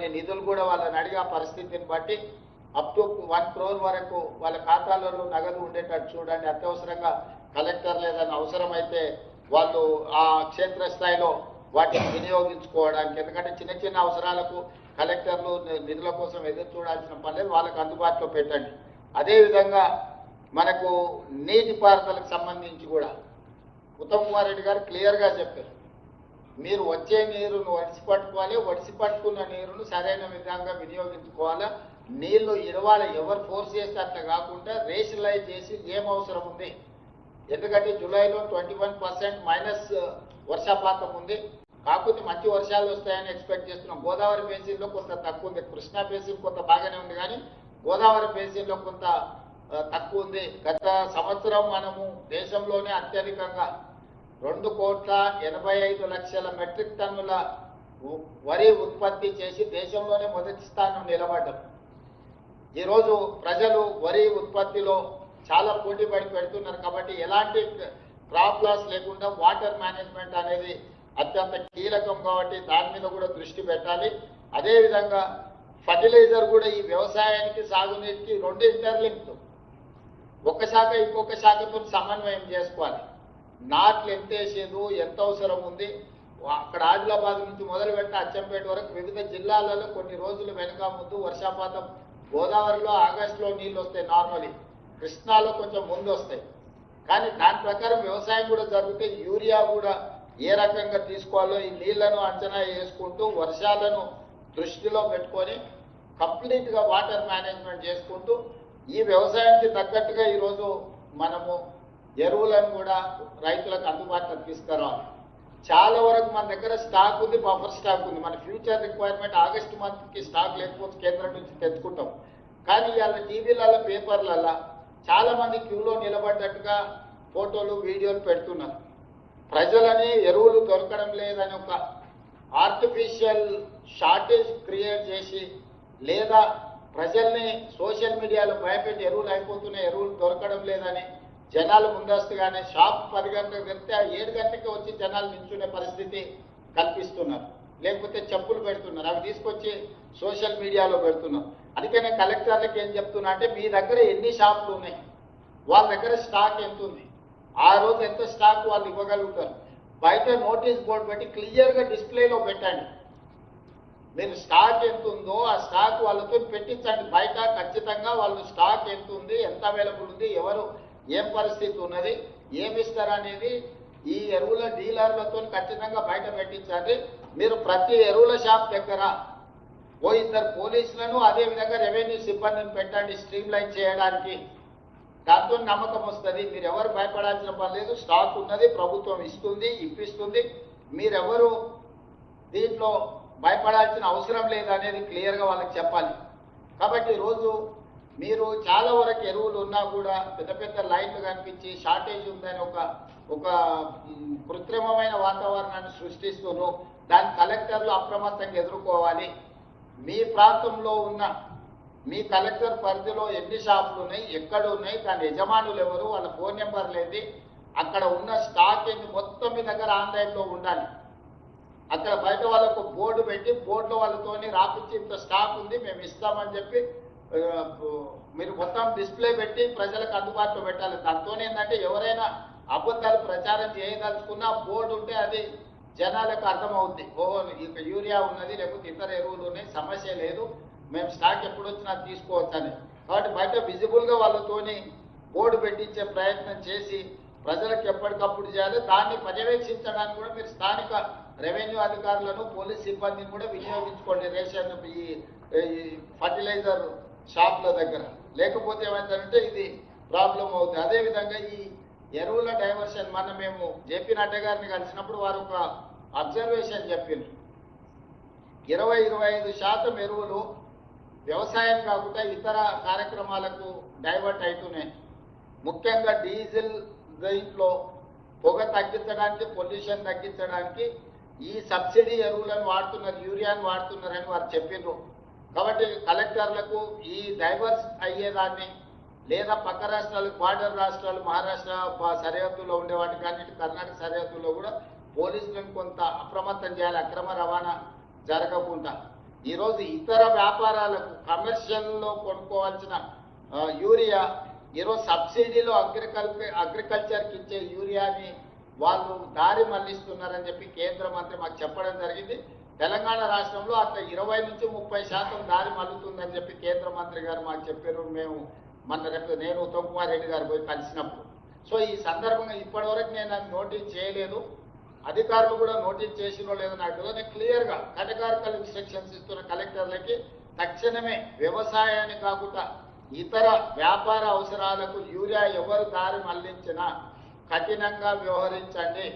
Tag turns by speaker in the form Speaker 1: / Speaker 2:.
Speaker 1: కొన్ని నిధులు కూడా వాళ్ళని అడిగే పరిస్థితిని బట్టి అప్ టు 1 crore వరకు వాళ్ళ ఖాతాలలో నగదు ఉండేటట్టు చూడండి. అత్యవసరంగా కలెక్టర్లు ఏదైనా అవసరమైతే వాళ్ళు ఆ క్షేత్రస్థాయిలో వాటిని వినియోగించుకోవడానికి, ఎందుకంటే చిన్న చిన్న అవసరాలకు కలెక్టర్లు నిధుల కోసం ఎదురు చూడాల్సిన పని లేదు, వాళ్ళకు అందుబాటులో పెట్టండి. అదేవిధంగా మనకు నీటిపారుదలకు సంబంధించి కూడా ఉత్తమ్ కుమార్ రెడ్డి గారు క్లియర్గా చెప్పారు, మీరు వచ్చే నీరును ఒడిసి పట్టుకోవాలి, ఒడిసి పట్టుకున్న నీరును సరైన విధంగా వినియోగించుకోవాలా. నీళ్లు ఇరవాలి, ఎవరు ఫోర్స్ చేస్తే అట్లా కాకుండా రేషనలైజ్ చేసి ఏం అవసరం ఉంది. ఎందుకంటే జూలైలో 21% మైనస్ వర్షపాతం ఉంది, కాకపోతే మంచి వర్షాలు వస్తాయని ఎక్స్పెక్ట్ చేస్తున్నాం. గోదావరి బేసిన్లో కొంత తక్కువ ఉంది, కృష్ణా బేసిన్ కొంత బాగానే ఉంది, కానీ గోదావరి బేసిన్లో కొంత తక్కువ ఉంది. గత సంవత్సరం మనము దేశంలోనే అత్యధికంగా 2,85,00,000 మెట్రిక్ టన్నుల వరి ఉత్పత్తి చేసి దేశంలోనే మొదటి స్థానం నిలబడ్డాం. ఈరోజు ప్రజలు వరి ఉత్పత్తిలో చాలా పోటీ పడి పెడుతున్నారు, కాబట్టి ఎలాంటి క్రాప్ లాస్ లేకుండా వాటర్ మేనేజ్మెంట్ అనేది అత్యంత కీలకం, కాబట్టి దాని మీద కూడా దృష్టి పెట్టాలి. అదేవిధంగా ఫర్టిలైజర్ కూడా ఈ వ్యవసాయానికి సాగునీటికి రెండు ఇంటర్లింక్డ్, ఒక శాఖ ఇంకొక శాఖతో సమన్వయం చేసుకోవాలి. నాట్లు ఎంత వేసేదు, ఎంత అవసరం ఉంది, అక్కడ ఆదిలాబాద్ నుంచి మొదలు పెట్టి అచ్చంపేట వరకు వివిధ జిల్లాలలో కొన్ని రోజులు వెనుక ముందు వర్షపాతం. గోదావరిలో ఆగస్టులో నీళ్ళు వస్తాయి నార్మలీ, కృష్ణాలో కొంచెం ముందు వస్తాయి, కానీ దాని ప్రకారం వ్యవసాయం కూడా జరిగితే యూరియా కూడా ఏ రకంగా తీసుకోవాలో ఈ నీళ్లను అంచనా వేసుకుంటూ వర్షాలను దృష్టిలో పెట్టుకొని కంప్లీట్గా వాటర్ మేనేజ్మెంట్ చేసుకుంటూ ఈ వ్యవసాయానికి తగ్గట్టుగా ఈరోజు మనము ఎరువులను కూడా రైతులకు అందుబాటులోకి తీసుకురావాలి. చాలా వరకు మన దగ్గర స్టాక్ ఉంది, బఫర్ స్టాక్ ఉంది. మన ఫ్యూచర్ రిక్వైర్మెంట్ ఆగస్టు మంత్కి స్టాక్ లేకపోతే కేంద్రం నుంచి తెచ్చుకుంటాం, కానీ ఇవాళ టీవీలలో పేపర్లలో చాలా మంది క్యూలో నిలబడ్డట్టుగా ఫోటోలు వీడియోలు పెడుతున్నారు. ప్రజలని ఎరువులు దొరకడం లేదని ఒక ఆర్టిఫిషియల్ షార్టేజ్ క్రియేట్ చేసి, లేదా ప్రజల్ని సోషల్ మీడియాలో భయపెట్టి ఎరువులు అయిపోతున్నాయి, ఎరువులు దొరకడం లేదని జనాలు ముందస్తుగానే షాప్ 10 గంటలకు తెరిస్తే 7 గంటలకి వచ్చి జనాలు నిల్చునే పరిస్థితి కల్పిస్తున్నారు, లేకపోతే చెప్పులు పెడుతున్నారు, అవి తీసుకొచ్చి సోషల్ మీడియాలో పెడుతున్నారు. అందుకనే కలెక్టర్లకు ఏం చెప్తున్నా అంటే, మీ దగ్గర ఎన్ని షాపులు ఉన్నాయి, వాళ్ళ దగ్గర స్టాక్ ఎంత ఉంది, ఆ రోజు ఎంత స్టాక్ వాళ్ళు ఇవ్వగలుగుతారు, బయట నోటీస్ బోర్డు పెట్టి క్లియర్గా డిస్ప్లేలో పెట్టండి. మీరు స్టాక్ ఎంత ఉందో ఆ స్టాక్ వాళ్ళతో పెట్టించండి. బయట ఖచ్చితంగా వాళ్ళు స్టాక్ ఎంత ఉంది, ఎంత అవైలబుల్ ఉంది, ఎవరు ఏం పరిస్థితి ఉన్నది, ఏమిస్తారనేది ఈ ఎరువుల డీలర్లతో ఖచ్చితంగా బయట పెట్టించండి. మీరు ప్రతి ఎరువుల షాప్ దగ్గర ఓ 2 పోలీసులను, అదేవిధంగా రెవెన్యూ సిబ్బందిని పెట్టండి స్ట్రీమ్ లైన్ చేయడానికి. దాంతో నమ్మకం వస్తుంది. మీరు ఎవరు భయపడాల్సిన పని లేదు, స్టాక్ ఉన్నది, ప్రభుత్వం ఇస్తుంది, ఇప్పిస్తుంది, మీరెవరు దీంట్లో భయపడాల్సిన అవసరం లేదనేది క్లియర్గా వాళ్ళకి చెప్పాలి. కాబట్టి ఈరోజు మీరు చాలా వరకు ఎరువులు ఉన్నా కూడా పెద్ద పెద్ద లైన్లు కనిపించి షార్టేజ్ ఉందని ఒక కృత్రిమమైన వాతావరణాన్ని సృష్టిస్తూను దాన్ని కలెక్టర్లు అప్రమత్తంగా ఎదుర్కోవాలి. మీ ప్రాంతంలో ఉన్న మీ కలెక్టర్ పరిధిలో ఎన్ని షాపులు ఉన్నాయి, ఎక్కడ ఉన్నాయి, దాని యజమానులు ఎవరు, వాళ్ళ ఫోన్ నెంబర్లు ఏంటి, అక్కడ ఉన్న స్టాక్ ఏంటి, మొత్తం మీ దగ్గర ఆన్లైన్లో ఉండాలి. అక్కడ బయట వాళ్ళకు బోర్డు పెట్టి బోర్డులో వాళ్ళతోని రాపించి ఇంత స్టాక్ ఉంది మేము ఇస్తామని చెప్పి మీరు మొత్తం డిస్ప్లే పెట్టి ప్రజలకు అందుబాటులో పెట్టాలి. దాంతో ఏంటంటే ఎవరైనా అబద్ధాలు ప్రచారం చేయదలుచుకున్నా బోర్డు ఉంటే అది జనాలకు అర్థమవుద్ది, ఓహో ఇక యూరియా ఉన్నది, లేకపోతే ఇతర ఎరువులు ఉన్నాయి, సమస్య లేదు, మేము స్టాక్ ఎప్పుడు వచ్చినా తీసుకోవచ్చని. కాబట్టి బయట విజిబుల్గా వాళ్ళతోని బోర్డు పెట్టించే ప్రయత్నం చేసి ప్రజలకు ఎప్పటికప్పుడు చేయాలి. దాన్ని పర్యవేక్షించడానికి కూడా మీరు స్థానిక రెవెన్యూ అధికారులను, పోలీస్ సిబ్బందిని కూడా వినియోగించుకోండి రేషన్ ఈ ఫర్టిలైజర్ షాప్ల దగ్గర. లేకపోతే ఏమైందంటే ఇది ప్రాబ్లం అవుతుంది. అదేవిధంగా ఈ ఎరువుల డైవర్షన్, మేము జేపీ నడ్డా గారిని కలిసినప్పుడు వారు ఒక అబ్జర్వేషన్ చెప్పిండ్రు, 20-25% ఎరువులు వ్యవసాయం కాకుండా ఇతర కార్యక్రమాలకు డైవర్ట్ అవుతున్నాయి. ముఖ్యంగా డీజిల్ దీంట్లో పొగ తగ్గించడానికి, పొల్యూషన్ తగ్గించడానికి ఈ సబ్సిడీ ఎరువులను వాడుతున్నారు, యూరియాను వాడుతున్నారని వారు చెప్పిండ్రు. కాబట్టి కలెక్టర్లకు ఈ డైవర్స్ అయ్యేదాన్ని, లేదా పక్క రాష్ట్రాలు, బార్డర్ రాష్ట్రాలు, మహారాష్ట్ర సరిహద్దులో ఉండేవాటి కానీ కర్ణాటక సరిహద్దుల్లో కూడా పోలీసులను కొంత అప్రమత్తం చేయాలి, అక్రమ రవాణా జరగకుండా. ఈరోజు ఇతర వ్యాపారాలకు కమర్షియల్లో కొనుక్కోవాల్సిన యూరియా ఈరోజు సబ్సిడీలో అగ్రికల్చర్కి ఇచ్చే యూరియాని వాళ్ళు దారి మళ్లిస్తున్నారని చెప్పి కేంద్ర మంత్రి మాకు చెప్పడం జరిగింది. తెలంగాణ రాష్ట్రంలో అట్లా 20 నుంచి 30% దారి మల్లుతుందని చెప్పి కేంద్ర మంత్రి గారు మాకు చెప్పారు. మేము నేను ఉత్తమ్ కుమార్ రెడ్డి గారు పోయి కలిసినప్పుడు. సో ఈ సందర్భంగా ఇప్పటివరకు నేను అది నోటీస్ చేయలేదు, అధికారులు కూడా నోటీస్ చేసినో లేదో నాకు తెలియదు. క్లియర్గా కేటగారికల్ ఇన్స్ట్రక్షన్స్ ఇస్తున్న కలెక్టర్లకి తక్షణమే వ్యవసాయాన్ని కాకుండా ఇతర వ్యాపార అవసరాలకు యూరియా ఎవరు దారి మళ్లించినా కఠినంగా వ్యవహరించండి.